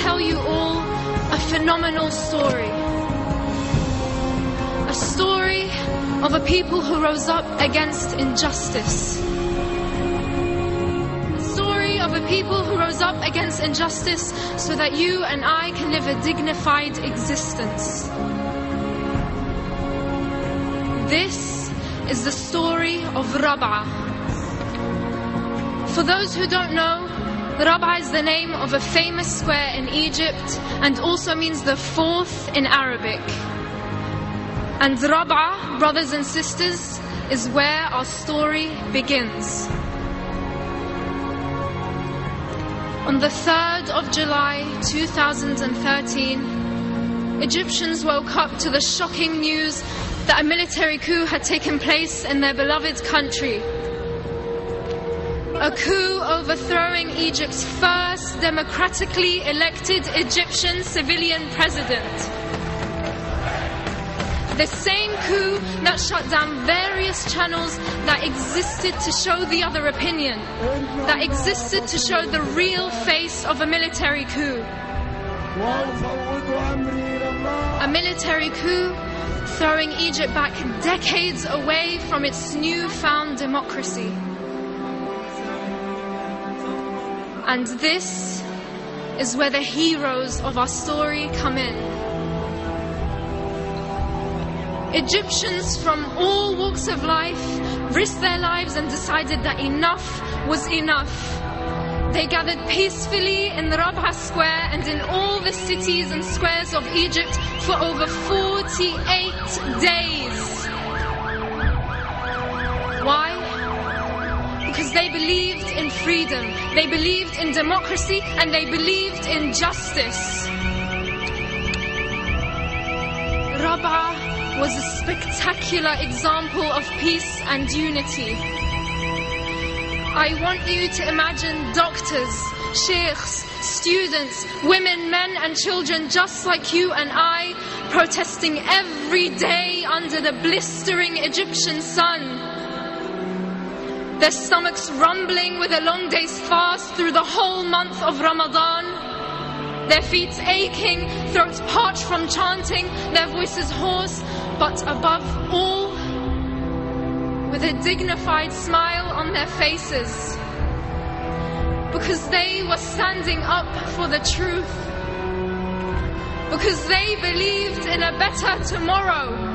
tell you all a phenomenal story. A story of a people who rose up against injustice. A story of a people who rose up against injustice so that you and I can live a dignified existence. This is the story of Rابعة. For those who don't know, Rابعة is the name of a famous square in Egypt and also means the fourth in Arabic. And Rابعة, brothers and sisters, is where our story begins. On the 3rd of July 2013, Egyptians woke up to the shocking news that a military coup had taken place in their beloved country. A coup overthrowing Egypt's first democratically elected Egyptian civilian president. The same coup that shut down various channels that existed to show the other opinion, that existed to show the real face of a military coup. A military coup throwing Egypt back decades away from its newfound democracy. And this is where the heroes of our story come in. Egyptians from all walks of life risked their lives and decided that enough was enough. They gathered peacefully in the Rابعة Square and in all the cities and squares of Egypt for over 48 days. Why? Because they believed in freedom, they believed in democracy, and they believed in justice. Rابعة was a spectacular example of peace and unity. I want you to imagine doctors, sheikhs, students, women, men and children just like you and I protesting every day under the blistering Egyptian sun. Their stomachs rumbling with a long day's fast through the whole month of Ramadan. Their feet aching, throats parched from chanting, their voices hoarse, but above all, with a dignified smile on their faces. Because they were standing up for the truth. Because they believed in a better tomorrow.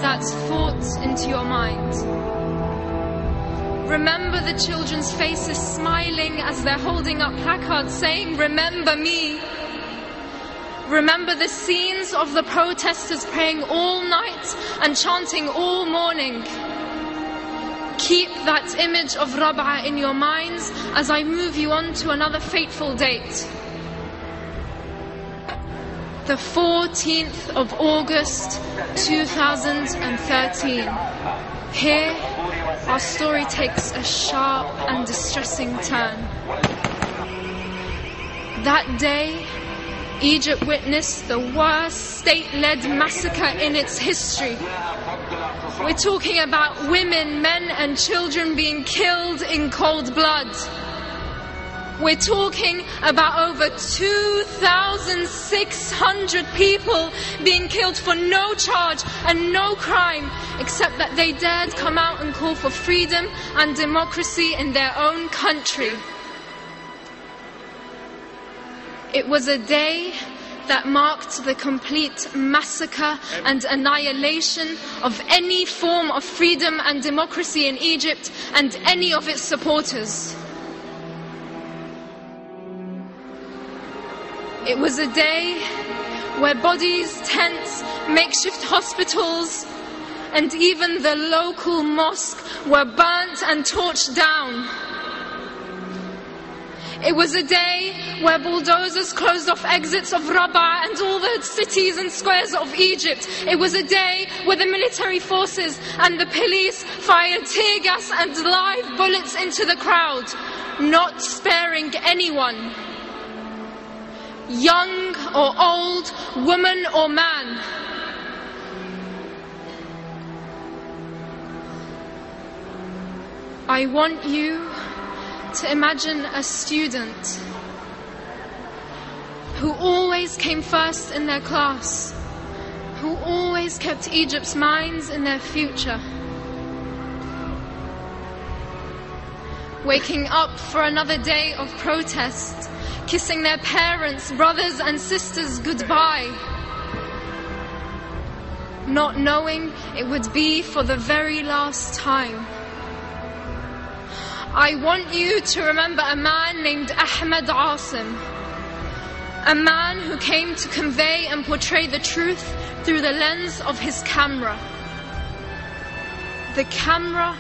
That thought into your mind. Remember the children's faces smiling as they're holding up placards saying, "Remember me." Remember the scenes of the protesters praying all night and chanting all morning. Keep that image of Rابعة in your minds as I move you on to another fateful date. The 14th of August 2013. Here, our story takes a sharp and distressing turn. That day, Egypt witnessed the worst state-led massacre in its history. We're talking about women, men and children being killed in cold blood. We're talking about over 2,600 people being killed for no charge and no crime, except that they dared come out and call for freedom and democracy in their own country. It was a day that marked the complete massacre and annihilation of any form of freedom and democracy in Egypt and any of its supporters. It was a day where bodies, tents, makeshift hospitals, and even the local mosque were burnt and torched down. It was a day where bulldozers closed off exits of Rابعة and all the cities and squares of Egypt. It was a day where the military forces and the police fired tear gas and live bullets into the crowd, not sparing anyone, young or old, woman or man. I want you to imagine a student who always came first in their class, who always kept Egypt's minds in their future, waking up for another day of protest, kissing their parents, brothers and sisters goodbye, not knowing it would be for the very last time. I want you to remember a man named Ahmed Asim, a man who came to convey and portray the truth through the lens of his camera. The camera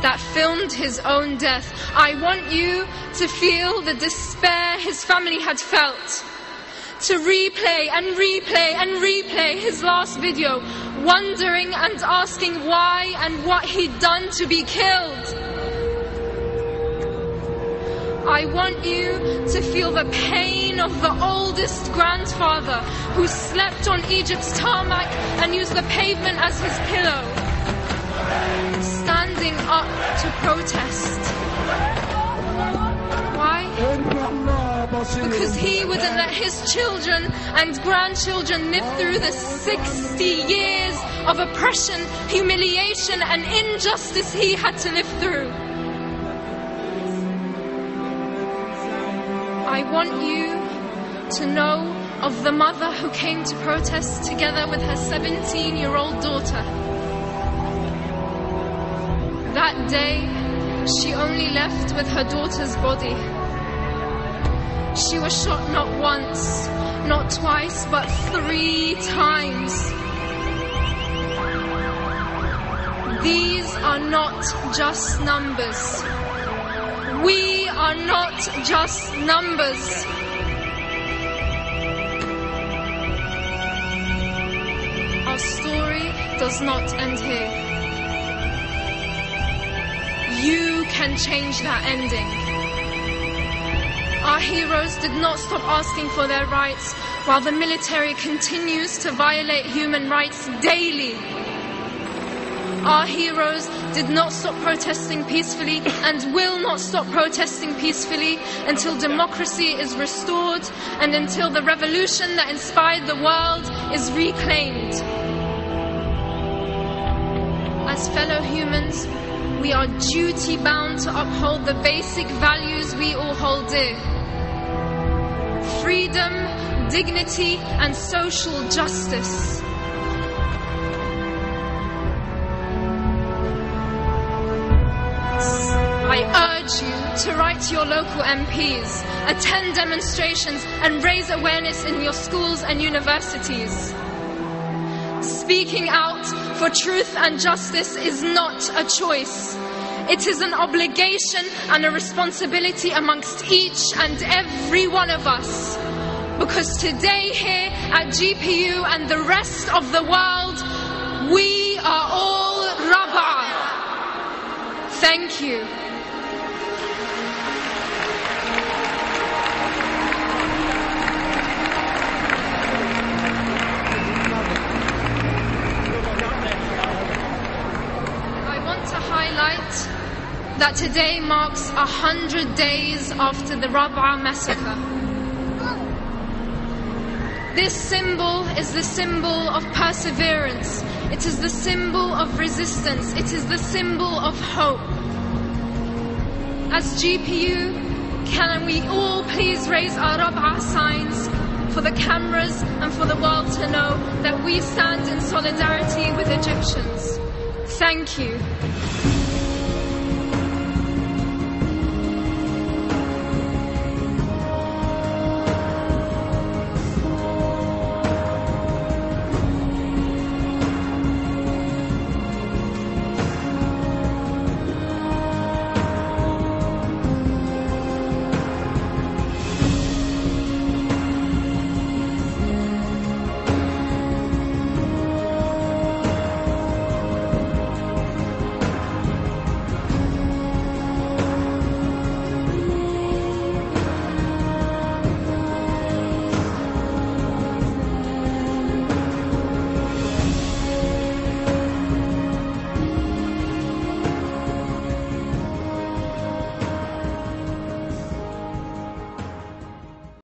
that filmed his own death. I want you to feel the despair his family had felt, to replay and replay and replay his last video, wondering and asking why and what he'd done to be killed. I want you to feel the pain of the oldest grandfather who slept on Egypt's tarmac and used the pavement as his pillow, standing up to protest. Why? Because he wouldn't let his children and grandchildren live through the 60 years of oppression, humiliation and injustice he had to live through. I want you to know of the mother who came to protest together with her 17-year-old daughter. That day, she only left with her daughter's body. She was shot not once, not twice, but 3 times. These are not just numbers. We are not just numbers. Our story does not end here. You can change that ending. Our heroes did not stop asking for their rights while the military continues to violate human rights daily. Our heroes did not stop protesting peacefully and will not stop protesting peacefully until democracy is restored and until the revolution that inspired the world is reclaimed. As fellow humans, we are duty-bound to uphold the basic values we all hold dear: freedom, dignity, and social justice. I urge you to write to your local MPs, attend demonstrations, and raise awareness in your schools and universities. Speaking out for truth and justice is not a choice. It is an obligation and a responsibility amongst each and every one of us. Because today here at GPU and the rest of the world, we are all Rابعة. Thank you. That today marks 100 days after the Rابعة massacre. This symbol is the symbol of perseverance. It is the symbol of resistance. It is the symbol of hope. As GPU, can we all please raise our Rابعة signs for the cameras and for the world to know that we stand in solidarity with Egyptians. Thank you.